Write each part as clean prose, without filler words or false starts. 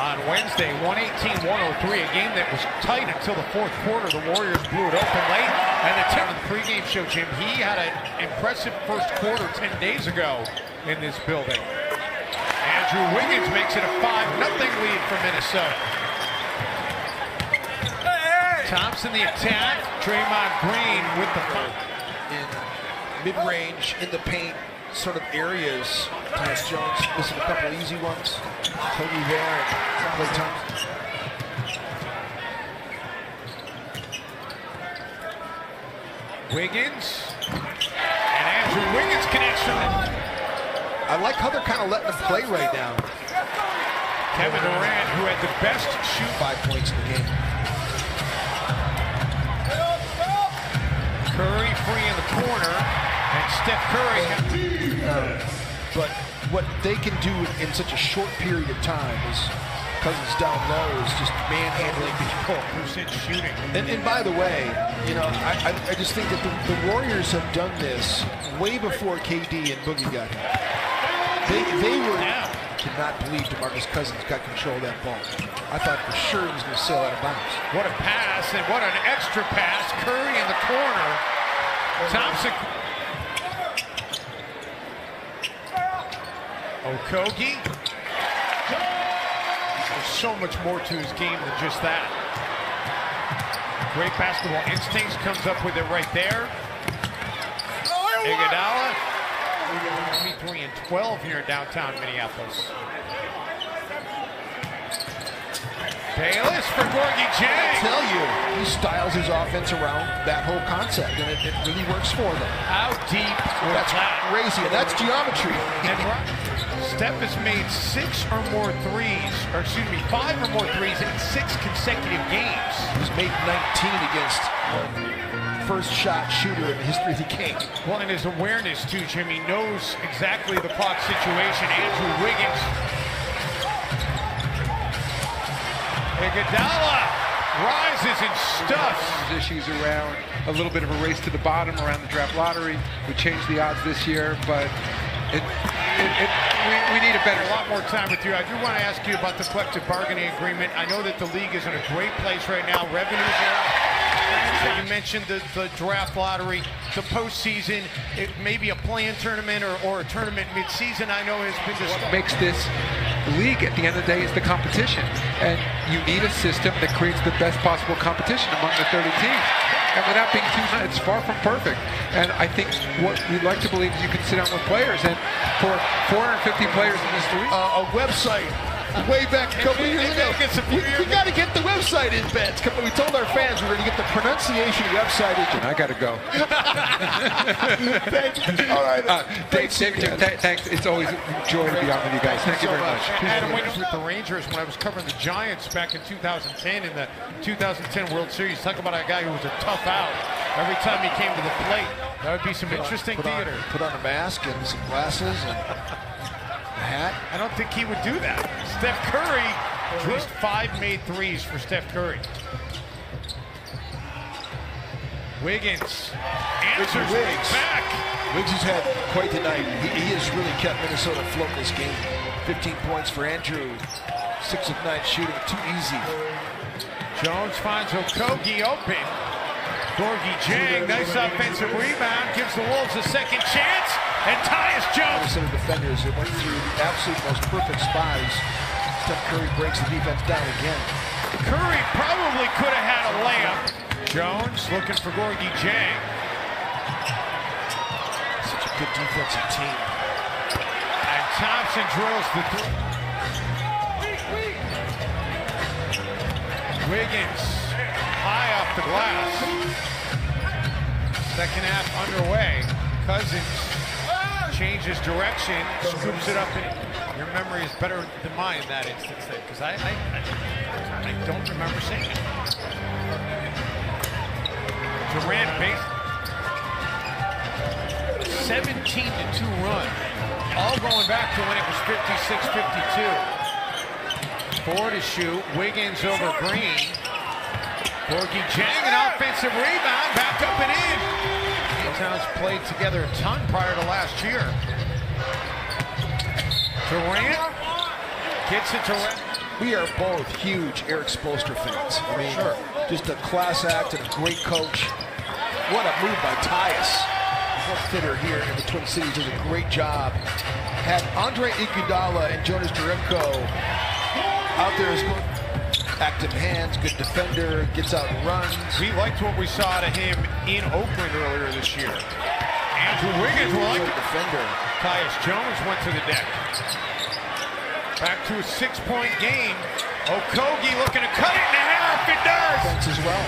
On Wednesday, 118-103, a game that was tight until the fourth quarter. The Warriors blew it open late, and the on the pregame show, Jim, he had an impressive first quarter 10 days ago in this building. Andrew Wiggins makes it a 5-0 lead for Minnesota. Thompson the attack, Draymond Green with the foul. In mid-range, in the paint sort of areas. Tyus Jones missing a couple easy ones. Kobe there, and Klay Thompson. Wiggins, and Andrew Wiggins connects from it. I like how they're kind of letting them play right now. Kevin Durant, who had the best shoot. 5 points in the game. Curry free in the corner, and Steph Curry. But what they can do in such a short period of time is, Cousins down low, is just manhandling people. Percent shooting. And by the way, you know, I just think that the Warriors have done this way before KD and Boogie got here. They were did not believe DeMarcus Cousins got control of that ball. I thought for sure he was going to sail out of bounds. What a pass, and what an extra pass. Curry in the corner. Thompson. Okogie. There's so much more to his game than just that. Great basketball instincts, comes up with it right there. Iguodala. 23 and 12 here in downtown Minneapolis. Bayless for Gorgie Jang. I tell you, he styles his offense around that whole concept, and it really works for them. How deep? That's crazy, and that's geometry. And Steph has made 6 or more threes, or excuse me, 5 or more threes in 6 consecutive games. He's made 19 against first shot shooter in the history of the game. Well, and his awareness too, Jim. He knows exactly the clock situation. Andrew Wiggins. Iguodala rises and stuffs. There's issues around a little bit of a race to the bottom around the draft lottery. We changed the odds this year, but we need a better. A lot more time with you. I do want to ask you about the collective bargaining agreement. I know that the league is in a great place right now. Revenues are up. You mentioned the draft lottery, the postseason, it may be a play-in tournament or a tournament mid-season. I know has been discussed. What makes this league at the end of the day is the competition, and you need a system that creates the best possible competition among the 30 teams. And without being too, it's far from perfect. And I think what we'd like to believe is you can sit down with players, and for 450 players in this league, a website. Way back a couple years ago. We got to get the website in, Ben. We told our fans we're going to get the pronunciation website in. I got to go. Thank you. All right. Thanks. It's always a joy to be on with you guys. Thank you very much. Adam Wiggins with the Rangers when I was covering the Giants back in 2010 in the 2010 World Series. Talk about a guy who was a tough out every time he came to the plate. That would be some interesting theater. Put on a mask and some glasses and hat. I don't think he would do that. Steph Curry, at least 5 made threes for Steph Curry. Wiggins answers back. Wiggs has had quite the night. He has really kept Minnesota afloat in this game. 15 points for Andrew. 6 of 9 shooting, too easy. Jones finds Okogie open. Gorgie Jang, nice offensive rebound, gives the Wolves a second chance. And Tyus Jones. Minnesota defenders that went through the absolute most perfect spots. Steph Curry breaks the defense down again. Curry probably could have had a layup. Jones looking for Gorgie Jang. Such a good defensive team. And Thompson drills the three. Wiggins high off the glass. Second half underway. Cousins changes direction, scoops it up, and your memory is better than mine in that instance, because I don't remember seeing it. Durant based 17-2 run, all going back to when it was 56-52. 4 to shoot, Wiggins over Green. Gorgie Jang, an offensive rebound, back up and in. Towns played together a ton prior to last year. Durant gets it to We are both huge Eric Spoelstra fans. I mean, just a class act and a great coach. What a move by Tyus. Fitter here in the Twin Cities does a great job. Had Andre Iguodala and Jonas Jerebko out there as active hands, good defender, gets out and runs. We liked what we saw to him in Oakland earlier this year. Andrew Wiggins liked it. Defender. Tyus Jones went to the deck. Back to a 6-point game. Okogie looking to cut it in half. It does. Defense as well.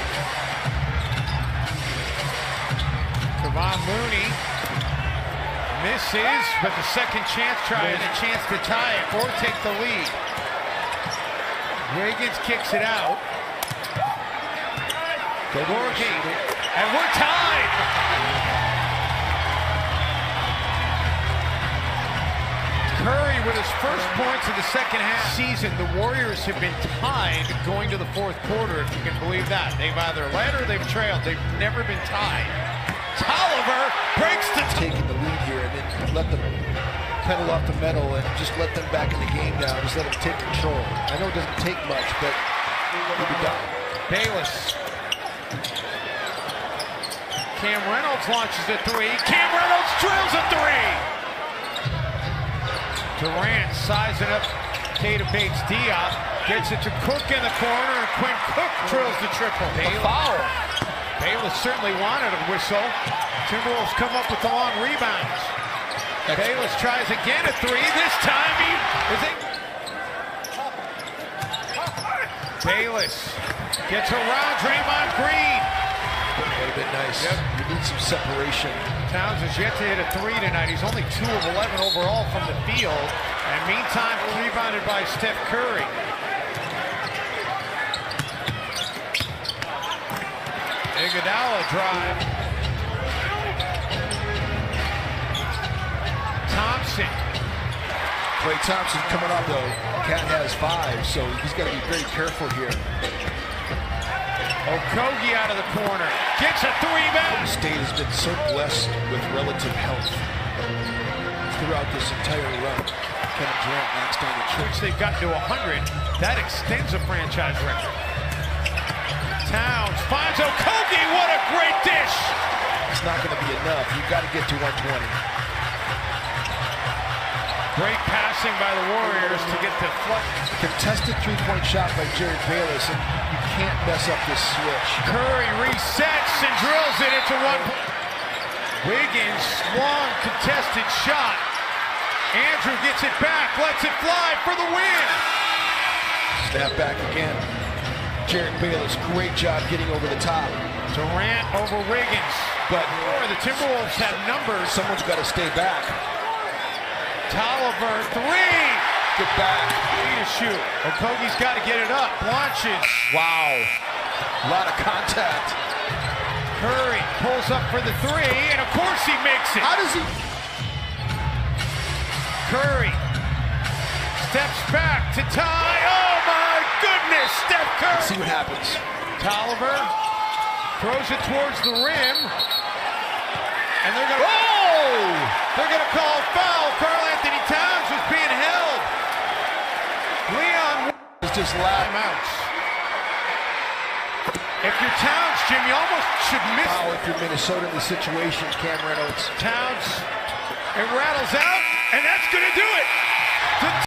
Kevon Looney misses, but the second chance try and a chance to tie it or take the lead. Wiggins kicks it out. Gorgie, and we're tied. Curry with his first points of the second half season. The Warriors have been tied going to the fourth quarter, if you can believe that. They've either led or they've trailed. They've never been tied. Tolliver breaks the taking the lead here and then let them pedal off the metal and just let them back in the game now. Just let them take control. I know it doesn't take much, but we'll be done. Bayless. Cam Reynolds launches a three. Cam Reynolds drills a three. Durant sizing up Keita Bates-Diop. Gets it to Cook in the corner, and Quinn Cook drills the triple. A foul. Bayless certainly wanted a whistle. Timberwolves come up with the long rebounds. Bayless tries again a three. This time he is it. Bayless gets around Draymond Green. That would have been nice. Yep. You need some separation. Towns has yet to hit a three tonight. He's only 2 of 11 overall from the field. And meantime, rebounded by Steph Curry. Iguodala drive. Thompson. Klay Thompson coming up though. Cat has 5, so he's got to be very careful here. Okogie out of the corner. Gets a 3-bound. State has been so blessed with relative health throughout this entire run. Kevin Durant knocks down the Which they've gotten to 100. That extends a franchise record. Towns finds Okogie. What a great dish. It's not going to be enough. You've got to get to 120. Great passing by the Warriors to get the flush. Contested 3-point shot by Jared Bayless, and you can't mess up this switch. Curry resets and drills it into 1. Wiggins, long contested shot. Andrew gets it back, lets it fly for the win. Snap back again. Jared Bayless, great job getting over the top. Durant over Wiggins. But the Timberwolves have numbers. Someone's got to stay back. Tolliver, 3! Get back. Need to shoot. Okogie's got to get it up. Launches. Wow. A lot of contact. Curry pulls up for the 3, and of course he makes it. How does he? Curry steps back to tie. Oh my goodness, Steph Curry. Let's see what happens. Tolliver throws it towards the rim. And they're going to... They're going to call foul. Karl-Anthony Towns was being held. Leon is just timeouts. If you're Towns, Jim, you almost should miss. Foul if you're Minnesota in the situation, Cam Reynolds. Towns, it rattles out, and that's going to do it.